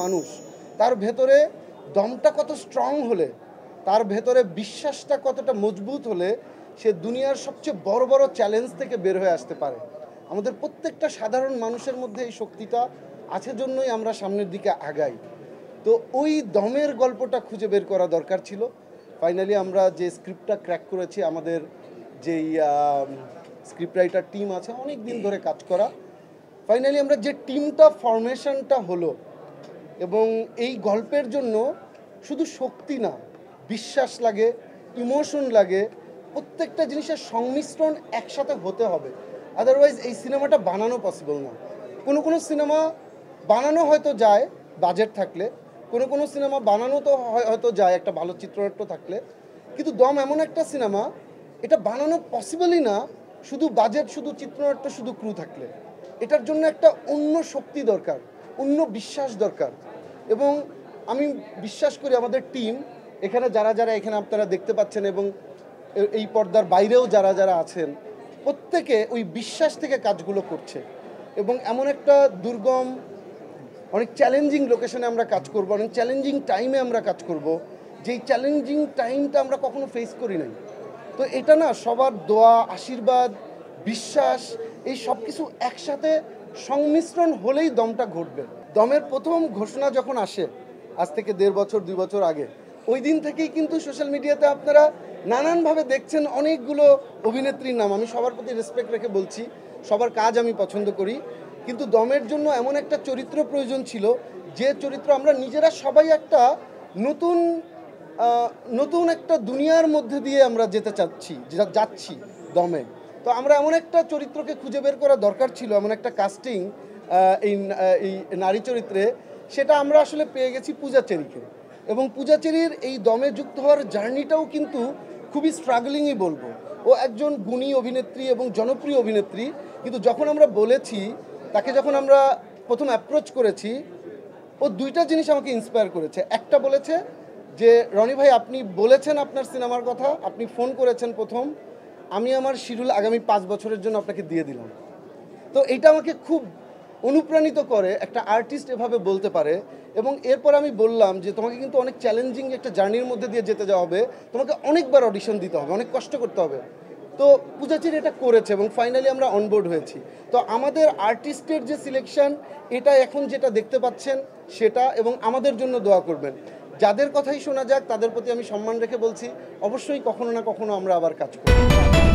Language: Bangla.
মানুষ তার ভেতরে দমটা কত স্ট্রং হলে, তার ভেতরে বিশ্বাসটা কতটা মজবুত হলে সে দুনিয়ার সবচেয়ে বড় বড় চ্যালেঞ্জ থেকে বের হয়ে আসতে পারে। আমাদের প্রত্যেকটা সাধারণ মানুষের মধ্যে এই শক্তিটা আছে জন্যই আমরা সামনের দিকে আগাই। তো ওই দমের গল্পটা খুঁজে বের করা দরকার ছিল। ফাইনালি আমরা যে স্ক্রিপ্টটা ক্র্যাক করেছি, আমাদের যেই স্ক্রিপ্ট রাইটার টিম আছে অনেক দিন ধরে কাজ করা, ফাইনালি আমরা যে টিমটা ফরমেশনটা হলো, এবং এই গল্পের জন্য শুধু শক্তি না, বিশ্বাস লাগে, ইমোশন লাগে, প্রত্যেকটা জিনিসের সংমিশ্রণ একসাথে হতে হবে, আদারওয়াইজ এই সিনেমাটা বানানো পসিবল না। কোনো কোনো সিনেমা বানানো হয়তো যায় বাজেট থাকলে, কোনো কোনো সিনেমা বানানো তো হয়তো যায় একটা ভালো চিত্রনাট্য থাকলে, কিন্তু দম এমন একটা সিনেমা এটা বানানো পসিবলই না শুধু বাজেট, শুধু চিত্রনাট্য, শুধু ক্রু থাকলে। এটার জন্য একটা অন্য শক্তি দরকার, অন্য বিশ্বাস দরকার। এবং আমি বিশ্বাস করি আমাদের টিম এখানে যারা যারা এখানে আপনারা দেখতে পাচ্ছেন এবং এই পর্দার বাইরেও যারা যারা আছেন, প্রত্যেকে ওই বিশ্বাস থেকে কাজগুলো করছে। এবং এমন একটা দুর্গম, অনেক চ্যালেঞ্জিং লোকেশনে আমরা কাজ করব, অনেক চ্যালেঞ্জিং টাইমে আমরা কাজ করব, যেই চ্যালেঞ্জিং টাইমটা আমরা কখনো ফেস করি নাই। তো এটা না সবার দোয়া, আশীর্বাদ, বিশ্বাস, এই সব কিছু একসাথে সংমিশ্রণ হলেই দমটা ঘটবে। দমের প্রথম ঘোষণা যখন আসে আজ থেকে 1.5 বছর 2 বছর আগে, ওই দিন থেকেই কিন্তু সোশ্যাল মিডিয়াতে আপনারা নানানভাবে দেখছেন অনেকগুলো অভিনেত্রীর নাম। আমি সবার প্রতি রেসপেক্ট রেখে বলছি, সবার কাজ আমি পছন্দ করি, কিন্তু দমের জন্য এমন একটা চরিত্র প্রয়োজন ছিল যে চরিত্র আমরা নিজেরা সবাই একটা নতুন একটা দুনিয়ার মধ্যে দিয়ে আমরা যেতে যাচ্ছি দমে। তো আমরা এমন একটা চরিত্রকে খুঁজে বের করা দরকার ছিল, এমন একটা কাস্টিং এই নারী চরিত্রে, সেটা আমরা আসলে পেয়ে গেছি পূজা চেরিকে। এবং পূজা চেরির এই দমে যুক্ত হওয়ার জার্নিটাও কিন্তু খুবই স্ট্রাগলিংই বলবো। ও একজন গুণী অভিনেত্রী এবং জনপ্রিয় অভিনেত্রী, কিন্তু যখন আমরা বলেছি তাকে, যখন আমরা প্রথম অ্যাপ্রোচ করেছি, ও দুইটা জিনিস আমাকে ইন্সপায়ার করেছে। একটা বলেছে যে রনি ভাই, আপনি বলেছেন আপনার সিনেমার কথা, আপনি ফোন করেছেন প্রথম, আমি আমার শিডিউল আগামী 5 বছরের জন্য আপনাকে দিয়ে দিলাম। তো এটা আমাকে খুব অনুপ্রাণিত করে, একটা আর্টিস্ট এভাবে বলতে পারে। এবং এরপর আমি বললাম যে তোমাকে কিন্তু অনেক চ্যালেঞ্জিং একটা জার্নির মধ্যে দিয়ে যেতে যাওয়া হবে, তোমাকে অনেকবার অডিশন দিতে হবে, অনেক কষ্ট করতে হবে। তো পূজাচির এটা করেছে এবং ফাইনালি আমরা অনবোর্ড হয়েছি। তো আমাদের আর্টিস্টের যে সিলেকশন, এটা এখন যেটা দেখতে পাচ্ছেন সেটা, এবং আমাদের জন্য দোয়া করবেন। যাদের কথাই শোনা যাক তাদের প্রতি আমি সম্মান রেখে বলছি, অবশ্যই কখনো না কখনো আমরা আবার কাজ করব।